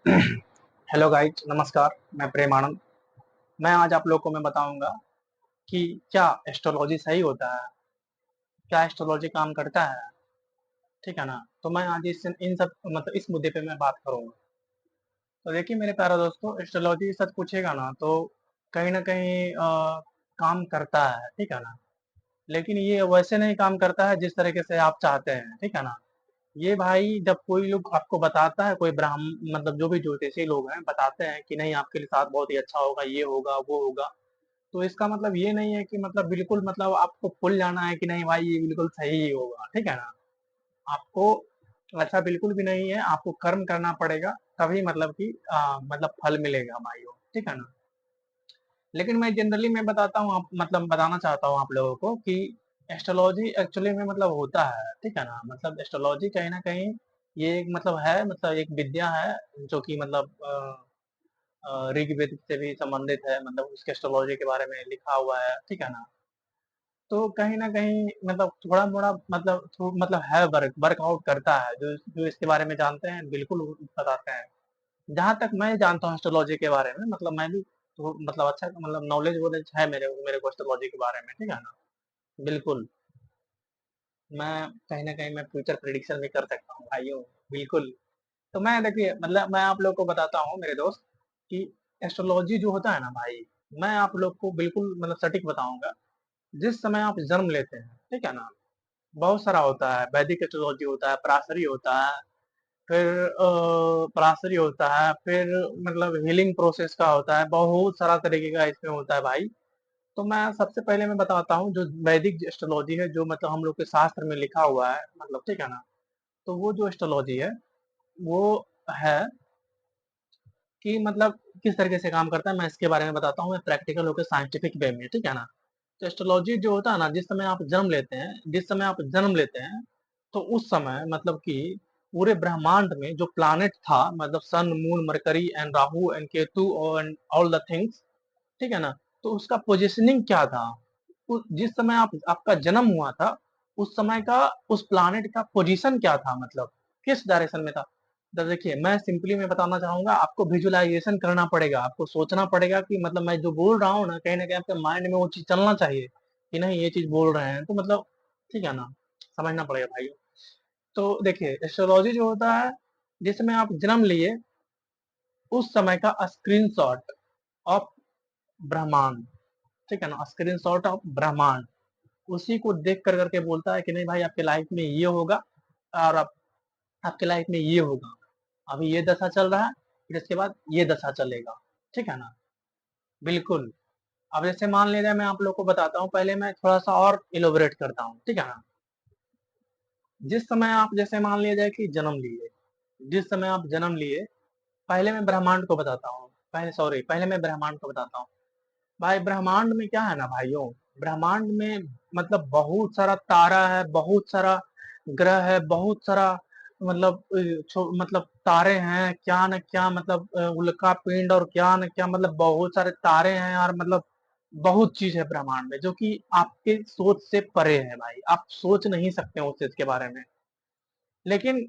Hello guys, नमस्कार। मैं प्रेम आनंद। मैं आज आप लोग को मैं बताऊंगा कि क्या एस्ट्रोलॉजी सही होता है, क्या एस्ट्रोलॉजी काम करता है। ठीक है ना। तो मैं आज इस इन सब मतलब इस मुद्दे पे मैं बात करूंगा। तो देखिए मेरे प्यारे दोस्तों, एस्ट्रोलॉजी सच पूछेगा ना तो कहीं ना कहीं काम करता है। ठीक है ना। लेकिन ये वैसे नहीं काम करता है जिस तरीके से आप चाहते हैं। ठीक है ना। ये भाई जब कोई लोग आपको बताता है, कोई ब्राह्मण मतलब जो भी ज्योतिषी लोग हैं बताते हैं कि नहीं आपके लिए साथ बहुत ही अच्छा होगा, ये होगा वो होगा, तो इसका मतलब ये नहीं है कि मतलब बिल्कुल मतलब आपको फुल जाना है कि नहीं भाई ये बिल्कुल सही ही होगा। ठीक है ना। आपको ऐसा बिल्कुल भी नहीं है, आपको कर्म करना पड़ेगा तभी मतलब कि मतलब फल मिलेगा भाइयों। ठीक है ना। लेकिन मैं जनरली मैं बताता हूँ, आप मतलब बताना चाहता हूँ आप लोगों को कि एस्ट्रोलॉजी एक्चुअली में मतलब होता है। ठीक है ना। मतलब एस्ट्रोलॉजी कहीं ना कहीं ये एक मतलब है, मतलब एक विद्या है जो कि मतलब ऋग्वेद से भी संबंधित है, मतलब उसके एस्ट्रोलॉजी के बारे में लिखा हुआ है। ठीक है ना। तो कहीं न कहीं मतलब थोड़ा-मोड़ा मतलब है, वर्कआउट करता है। जो जो इसके बारे में जानते हैं बिल्कुल वो बताते हैं। जहाँ तक मैं जानता हूँ एस्ट्रोलॉजी के बारे में, मतलब मैं भी तो मतलब अच्छा मतलब नॉलेज-वॉलेज है मेरे को एस्ट्रोलॉजी के बारे में। ठीक है ना। बिल्कुल, मैं कहीं न कहीं मैं फ्यूचर प्रेडिक्शन भी कर सकता हूँ भाइयों, बिल्कुल। तो मैं देखिए मतलब मैं आप लोग को बताता हूँ मेरे दोस्त कि एस्ट्रोलॉजी जो होता है ना भाई, मैं आप लोग को बिल्कुल मतलब सटीक बताऊँगा। जिस समय आप जन्म लेते हैं, ठीक है ना? बहुत सारा होता है, वैदिक एस्ट्रोलॉजी होता है, पराशरी होता है, फिर पराशरी होता है, फिर मतलब हीलिंग प्रोसेस का होता है, बहुत सारा तरीके का इसमें होता है भाई। तो मैं सबसे पहले मैं बताता हूँ जो वैदिक एस्ट्रोलॉजी है, जो मतलब हम लोग के शास्त्र में लिखा हुआ है, मतलब ठीक है ना? तो वो जो एस्ट्रोलॉजी है, वो है कि मतलब किस तरीके से काम करता है, मैं इसके बारे में बताता हूँ, मैं प्रैक्टिकल होके साइंटिफिक वे में, ठीक है ना? तो एस्ट्रोलॉजी जो होता है ना, जिस समय आप जन्म लेते हैं, तो उस समय मतलब कि पूरे ब्रह्मांड में जो प्लैनेट था, मतलब sun, moon, mercury and Rahu and Ketu and all the things, ठीक है ना? तो उसका पोजीशनिंग क्या था? जिस समय आपका जन्म हुआ था, उस समय का उस प्लैनेट का पोजीशन क्या था, मतलब किस डायरेक्शन में था? तो देखिए मैं सिंपली मैं बताना चाहूँगा, आपको विजुअलाइज़ेशन करना पड़ेगा, आपको सोचना पड़ेगा कि मतलब मैं जो बोल रहा हूँ ना, कहीं न कहीं आपके माइंड में वो चीज़ चलना चाहिए, कि नहीं ये चीज़ बोल रहे हैं, तो मतलब ठीक है ना? समझना पड़ेगा भाइयों। तो देखिए एस्ट्रोलॉज़ी जो होता है, जिस समय आप जन्म लिए, उस समय का स्क्रीनशॉट ऑफ ब्रह्मांड, ठीक है ना? स्क्रीनशॉट ऑफ ब्रह्मांड, उसी को देख कर के बोलता है कि नहीं भाई आपके लाइफ में ये होगा और आपके लाइफ में ये होगा। अभी ये दशा चल रहा है, फिर इसके बाद ये दशा चलेगा। ठीक है ना? बिल्कुल। अब जैसे मान लीजिए मैं आप लोग को बताता हूँ, पहले मैं थोड़ा-सा और इलैबोरेट करता हूँ। ठीक है ना? जिस समय आप जैसे मान लिया जाए कि जन्म लिए, जिस समय आप जन्म लिए, पहले मैं ब्रह्मांड को बताता हूँ। पहले मैं ब्रह्मांड को बताता हूँ। भाई ब्रह्मांड में क्या है ना भाइयों, ब्रह्मांड में मतलब बहुत सारा तारा है, बहुत सारा ग्रह है, बहुत सारा मतलब मतलब तारे हैं, क्या न क्या मतलब उल्का पिंड और क्या न क्या मतलब बहुत सारे तारे हैं और मतलब बहुत चीज है ब्रह्मांड में जो कि आपके सोच से परे है भाई, आप सोच नहीं सकते उस चीज के बारे में। लेकिन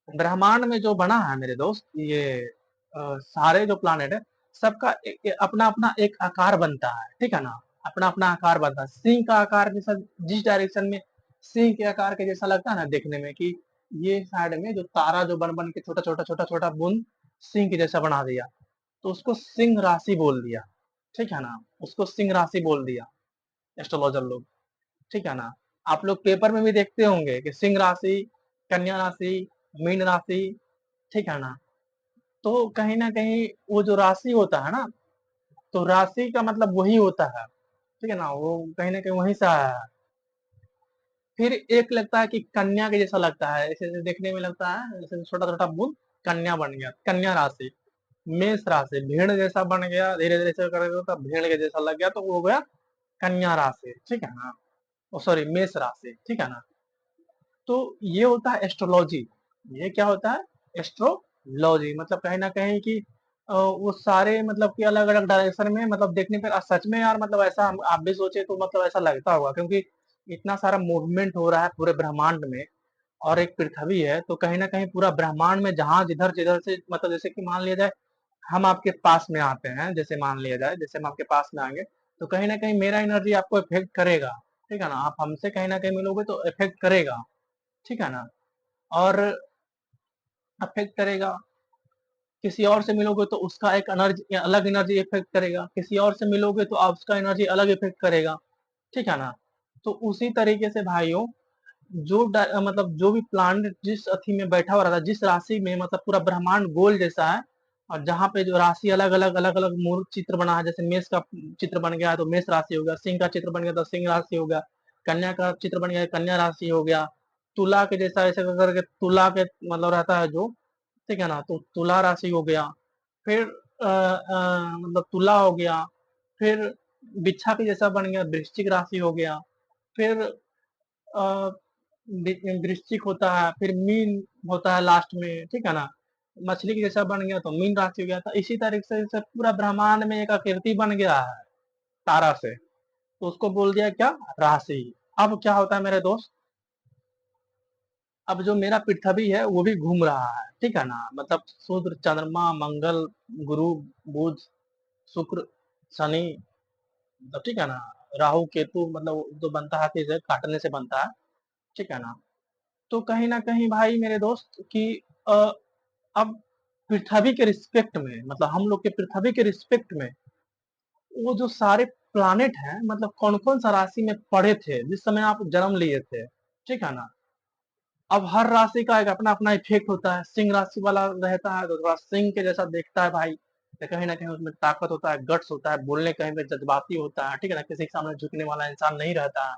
ब्रह्मांड में जो बना है मेरे दोस्त, ये सारे जो प्लानेट है, सबका अपना अपना एक आकार बनता है। ठीक है ना? अपना अपना आकार बनता है, सिंह का आकार जैसा, जिस डायरेक्शन में सिंह के आकार के जैसा लगता है ना देखने में, कि ये साइड में जो तारा जो बन बन के छोटा छोटा छोटा छोटा बूंद सिंह के जैसा बना दिया, तो उसको सिंह राशि बोल दिया। ठीक है ना? उसको सिंह राशि बोल दिया एस्ट्रोलॉजर लोग। ठीक है ना? आप लोग पेपर में भी देखते होंगे कि सिंह राशि, कन्या राशि, मीन राशि, ठीक है ना? तो कहीं न कहीं वो जो राशि होता है ना, तो राशि का मतलब वही होता है, ठीक है ना? वो कहीं न कहीं वहीं से आया है। फिर एक लगता है कि कन्या के जैसा लगता है, ऐसे-ऐसे देखने में लगता है, जैसे छोटा-छोटा बूँद कन्या बन गया, कन्या राशि। मेष राशि भेड़ जैसा बन गया, धीरे-धीरे से करके तो भेड़ के जैसा लग गया, तो वो हो गया कन्या राशि, ठीक है ना? ओह सॉरी मेष राशि, ठीक है ना? तो ये होता है एस्ट्रोलॉजी। ये क्या होता है? एस्ट्रोलॉजी मतलब कहीं न कहीं कि वो सारे मतलब कि अलग-अलग डायरेक्शन में मतलब देखने पे सच में यार मतलब ऐसा हम आप भी सोचे तो मतलब ऐसा लगता होगा, क्योंकि इतना सारा मूवमेंट हो रहा है पूरे ब्रह्मांड में और एक पृथ्वी है, तो कहीं न कहीं पूरा ब्रह्मांड में जहाँ जिधर-जिधर से मतलब जैसे कि मान लिया जाए हम आपके पास में आते हैं, जैसे मान लिया जाए, जैसे हम आपके पास में आएँगे, तो कहीं न कहीं मेरा एनर्जी आपको इफ़ेक्ट करेगा, ठीक है ना? आप हमसे कहीं न कहीं मिलोगे तो इफ़ेक्ट करेगा, ठीक है ना? और इफ़ेक्ट करेगा, किसी और से मिलोगे तो उसका एक अलग एनर्जी इफ़ेक्ट करेगा, किसी और से मिलोगे तो आप उसका एनर्जी अलग इफ़ेक्ट करेगा, ठीक है ना? तो उसी तरीके से भाइयों मतलब जो भी प्लैनेट जिस अथी में बैठा हुआ रहता है, जिस राशि में मतलब पूरा ब्रह्मांड गोल जैसा है और जहाँ पे जो राशि अलग-अलग मूर्त चित्र बना है, जैसे मेष का चित्र बन गया है तो मेष राशि हो गया, सिंह का चित्र बन गया तो सिंह राशि हो गया, कन्या का चित्र बन गया कन्या राशि हो गया, तुला के जैसा ऐसे करके तुला के मतलब रहता है जो, ठीक है ना? तो तुला राशि हो गया, फिर मतलब तुला हो गया, फिर बिच्छा के जैसा बन गया वृश्चिक राशि हो गया, फिर अ, वृश्चिक होता है, फिर मीन होता है लास्ट में, ठीक है ना? मछली के जैसा बन गया तो मीन राशि हो गया, तो इसी तरीके से पूरा ब्रह्मांड में एक आकृति बन गया है तारा से, तो उसको बोल दिया क्या? राशि। अब क्या होता है मेरे दोस्त, अब जो मेरा पृथ्वी है वो भी घूम रहा है, ठीक है ना? मतलब सूर्य, चंद्रमा, मंगल, गुरु, बुध, शुक्र, शनि, मतलब ठीक है ना? राहु, केतु मतलब जो बनता है फिर काटने से बनता है, ठीक है ना? तो कहीं न कहीं भाई मेरे दोस्त कि अ, अब पृथ्वी के रिस्पेक्ट में मतलब हम लोग के पृथ्वी के रिस्पेक्ट में वो जो सारे प्लैनेट हैं मतलब कौन-कौन सा राशि में पड़े थे जिस समय आप जन्म लिए थे, ठीक है ना? अब हर राशि का एक अपना-अपना इफ़ेक्ट होता है, सिंह राशि वाला रहता है तो थोड़ा सिंह के जैसा दिखता है भाई, तो कहीं न कहीं उसमें ताकत होता है, गट्स होता है, बोलने कहीं पे जज़्बाती होता है, ठीक है ना? किसी के सामने झुकने वाला इंसान नहीं रहता है।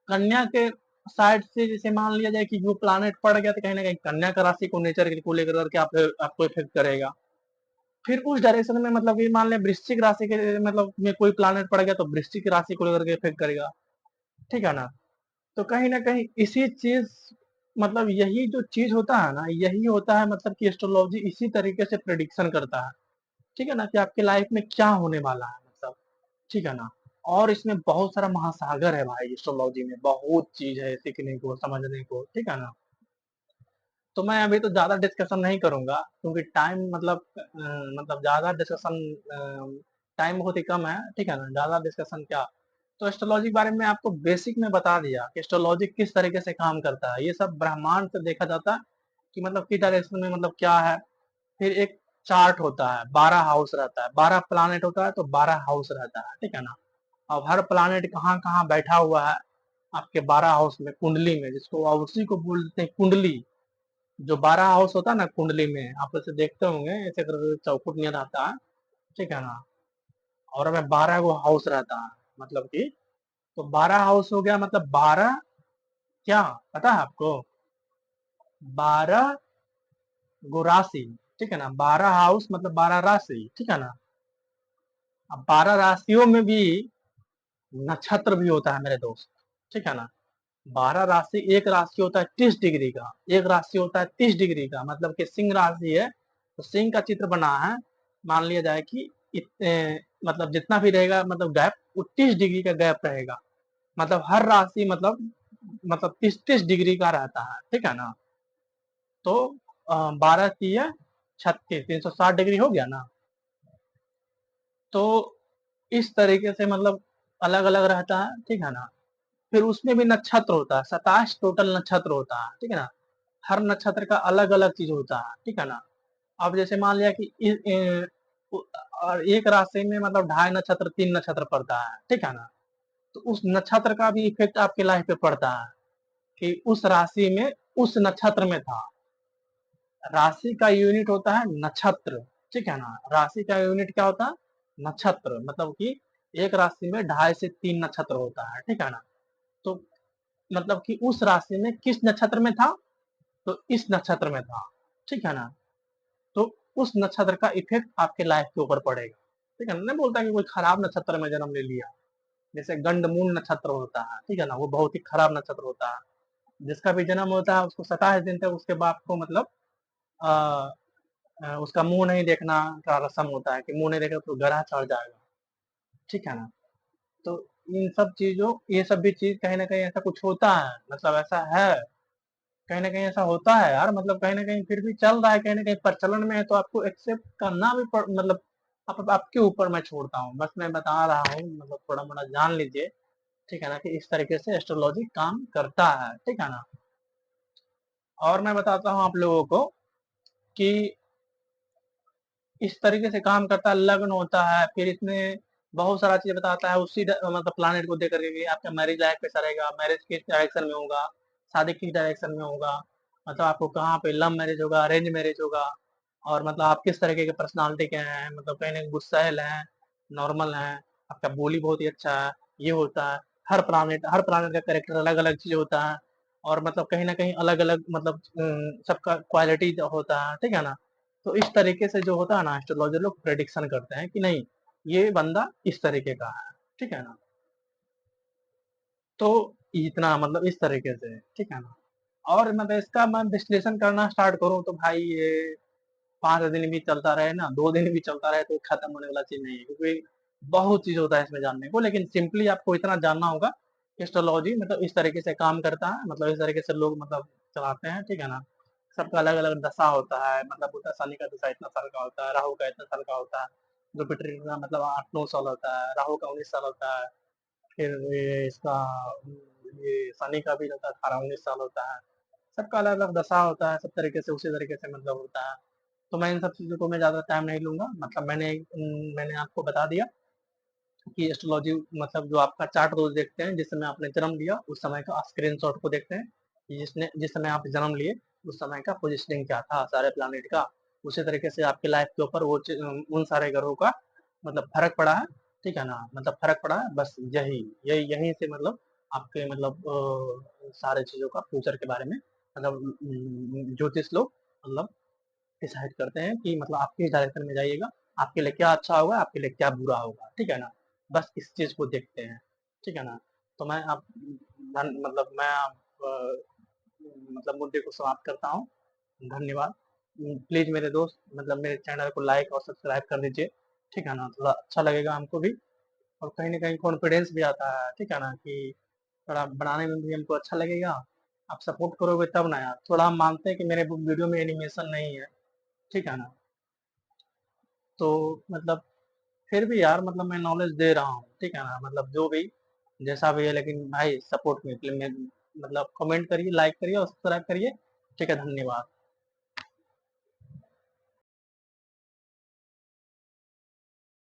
कन्या के साइड से जैसे मान लिया जाए कि जो प्लैनेट पड़ गया तो कहीं न कहीं कन्या का राशि को नेचर को लेकर के आप आपको इफ़ेक्ट करेगा। फिर उस डायरेक्शन में मतलब ये मान लें वृश्चिक राशि के मतलब में कोई प्लैनेट पड़ गया तो वृश्चिक राशि को लेकर के इफ़ेक्ट करेगा, ठीक है ना? तो कहीं न कहीं इसी चीज़ मतलब यही जो चीज़ होता है ना, यही होता है मतलब कि एस्ट्रोलॉजी इसी तरीके से प्रेडिक्शन करता है, ठीक है ना? कि आपकी लाइफ़ में क्या होने वाला है मतलब, ठीक है ना? और इसमें बहुत सारा महासागर है भाई एस्ट्रोलॉजी में, बहुत चीज़ है सीखने को, समझने को, ठीक है ना? तो मैं अभी तो ज़्यादा डिस्कशन नहीं करूँगा क्योंकि टाइम मतलब ज़्यादा डिस्कशन टाइम बहुत ही कम है, ठीक है ना? ज़्यादा डिस्कशन क्या, तो एस्ट्रोलॉजी के बारे में आपको बेसिक में बता दिया कि एस्ट्रोलॉजी किस तरीके से काम करता है। ये सब ब्रह्मांड से देखा जाता है कि मतलब किस डायरेक्शन में मतलब क्या है। फिर एक चार्ट होता है, 12 हाउस रहता है, 12 प्लैनेट होता है तो 12 हाउस रहता है, ठीक है ना? अब हर प्लैनेट कहाँ-कहाँ बैठा हुआ है आपके 12 हाउस में, कुंडली में जिसको और उसी को बोलते हैं कुंडली। जो 12 हाउस होता है ना कुंडली में, आप ऐसे देखते होंगे ऐसे करके चौखुट नियन आता है, ठीक है ना? और हमें 12 गो हाउस रहता है, मतलब कि तो 12 हाउस हो गया मतलब 12 क्या पता है आपको? 12 गो राशि, ठीक है ना? 12 हाउस मतलब 12 राशि, ठीक है ना? अब 12 राशियों में भी नक्षत्र भी होता है मेरे दोस्त, ठीक है ना? 12 राशि एक राशि होता है 30 डिग्री का, एक राशि होता है 30 डिग्री का, मतलब कि सिंह राशि है, तो सिंह का चित्र बना है, मान लिया जाए कि मतलब जितना भी रहेगा मतलब गैप वो 30 डिग्री का गैप रहेगा। मतलब हर राशि मतलब 30-30 डिग्री का रहता है, ठीक है ना? तो 12 तिया 36 360 डिग्री हो गया ना? तो इस तरीके से मतलब अलग-अलग रहता है, ठीक है ना? फिर उसमें भी नक्षत्र होता है, 27 टोटल नक्षत्र होता है, ठीक है ना? हर नक्षत्र का अलग-अलग चीज़ होता है, ठीक है ना? अब जैसे मान लिया कि और एक राशि में मतलब ढाई नक्षत्र, 3 नक्षत्र पड़ता है, ठीक है ना? तो उस नक्षत्र का भी इफ़ेक्ट आपके लाइफ पे पड़ता है, कि उस राशि में उस नक्षत्र में था। राशि का यूनिट होता है नक्षत्र, ठीक है ना? राशि का यूनिट क्या होता है? नक्षत्र, मतलब कि एक राशि में ढाई से 3 नक्षत्र होता है, ठीक है ना? तो मतलब कि उस राशि में किस नक्षत्र में था? तो इस नक्षत्र में था, ठीक है ना? तो उस नक्षत्र का इफ़ेक्ट आपके लाइफ के ऊपर पड़ेगा, ठीक है ना? नहीं बोलता कि कोई खराब नक्षत्र में जन्म ले लिया, जैसे गंडमूल नक्षत्र होता है, ठीक है ना? वो बहुत ही खराब नक्षत्र होता है, जिसका भी जन्म होता है उसको 27 दिन तक उसके बाप को मतलब अ उसका मुँह नहीं देखना का रस्म होता है कि मुँह नहीं देखेगा तो ग्रह चढ़ जाएगा, ठीक है ना? तो इन सब चीज़ों ये सब भी चीज़ कहीं न कहीं ऐसा कुछ होता है, मतलब ऐसा है, कहीं न कहीं ऐसा होता है यार, मतलब कहीं न कहीं फिर भी चल रहा है, कहीं न कहीं प्रचलन में है, तो आपको एक्सेप्ट करना भी मतलब आप आपके ऊपर मैं छोड़ता हूँ। बस मैं बता रहा हूँ, मतलब थोड़ा-मोड़ा जान लीजिए, ठीक है ना? कि इस तरीके से एस्ट्रोलॉजी काम करता है, ठीक है ना? और मैं बताता हूँ आप लोगों को कि इस तरीके से काम करता है, लग्न होता है, फिर इसमें बहुत सारा चीज़ बताता है, उसी मतलब प्लैनेट को देख कर के कि आपका मैरिज लाइफ कैसा रहेगा, मैरिज किस डायरेक्शन में होगा, शादी किस डायरेक्शन में होगा, मतलब आपको कहाँ पे लव मैरिज होगा, अरेंज मैरिज होगा, और मतलब आप किस तरीके के पर्सनैलिटी के हैं, मतलब कहीं न गुस्सैल हैं, नॉर्मल हैं, आपका बोली बहुत ही अच्छा है, ये होता है। हर प्लैनेट का कैरेक्टर अलग-अलग चीज़ होता है, और मतलब कहीं न कहीं अलग-अलग मतलब सबका क्वालिटी जो होता है, ठीक है ना? तो इस तरीके से जो होता है ना, एस्ट्रोलॉजर लोग प्रेडिक्शन करते हैं कि नहीं, ये बंदा इस तरीके का है, ठीक है ना? तो इतना मतलब इस तरीके से, ठीक है ना? और मतलब इसका मैं विश्लेषण करना स्टार्ट करूँ तो भाई ये 5 दिन भी चलता रहे ना, 2 दिन भी चलता रहे तो खत्म होने वाला चीज़ नहीं है, क्योंकि बहुत चीज़ होता है इसमें जानने को, लेकिन सिंपली आपको इतना जानना होगा, एस्ट्रोलॉजी मतलब इस तरीके से काम करता है, मतलब इस तरीके से लोग मतलब चलाते हैं, ठीक है ना? सबका अलग-अलग दशा होता है, मतलब होता है शनि का दशा इतना साल का होता है, राहु का इतना साल का होता है, जुपिटर का मतलब 8-9 साल होता है, राहु का 19 साल होता है, फिर ये इसका ये शनि का भी रहता है 18-19 साल होता है। सबका अलग-अलग दशा होता है, सब तरीके से उसी तरीके से मतलब होता है। तो मैं इन सब चीज़ों को मैं ज़्यादा टाइम नहीं लूँगा, मतलब मैंने आपको बता दिया कि एस्ट्रोलॉजी मतलब जो आपका चार्ट रोज़ देखते हैं, जिस समय आपने जन्म लिया, उस समय का स्क्रीनशॉट को देखते हैं, कि जिस समय आप जन्म लिए, उस समय का पोज़ीशनिंग क्या था सारे प्लैनेट का। उसी तरीके से आपकी लाइफ़ के ऊपर उन सारे ग्रहों का मतलब फ़र्क पड़ा है, ठीक है ना? मतलब फ़र्क पड़ा है, बस यहीं से मतलब आपके मतलब सारे चीज़ों का फ्यूचर के बारे में मतलब ज्योतिष लोग मतलब डिसाइड करते हैं कि मतलब आप किस डायरेक्शन में जाइएगा, आपके लिए क्या अच्छा होगा, आपके लिए क्या बुरा होगा, ठीक है ना? बस इस चीज़ को देखते हैं, ठीक है ना? तो मैं आप मतलब मैं आप मतलब मुद्दे को समाप्त करता हूँ। धन्यवाद। प्लीज़ मेरे दोस्त मतलब मेरे चैनल को लाइक और सब्सक्राइब कर दीजिए, ठीक है ना? थोड़ा अच्छा लगेगा हमको भी, और कहीं न कहीं कॉन्फिडेंस भी आता है, ठीक है ना? कि थोड़ा बनाने में भी हमको अच्छा लगेगा। आप सपोर्ट करोगे तब ना यार, थोड़ा हम मानते हैं कि मेरे वीडियो में एनिमेशन नहीं है, ठीक है ना? तो मतलब फिर भी यार मतलब मैं नॉलेज दे रहा हूँ, ठीक है ना? मतलब जो भी जैसा भी है, लेकिन भाई सपोर्ट में मतलब कमेंट करिए, लाइक करिए और सब्सक्राइब करिए, ठीक है? धन्यवाद।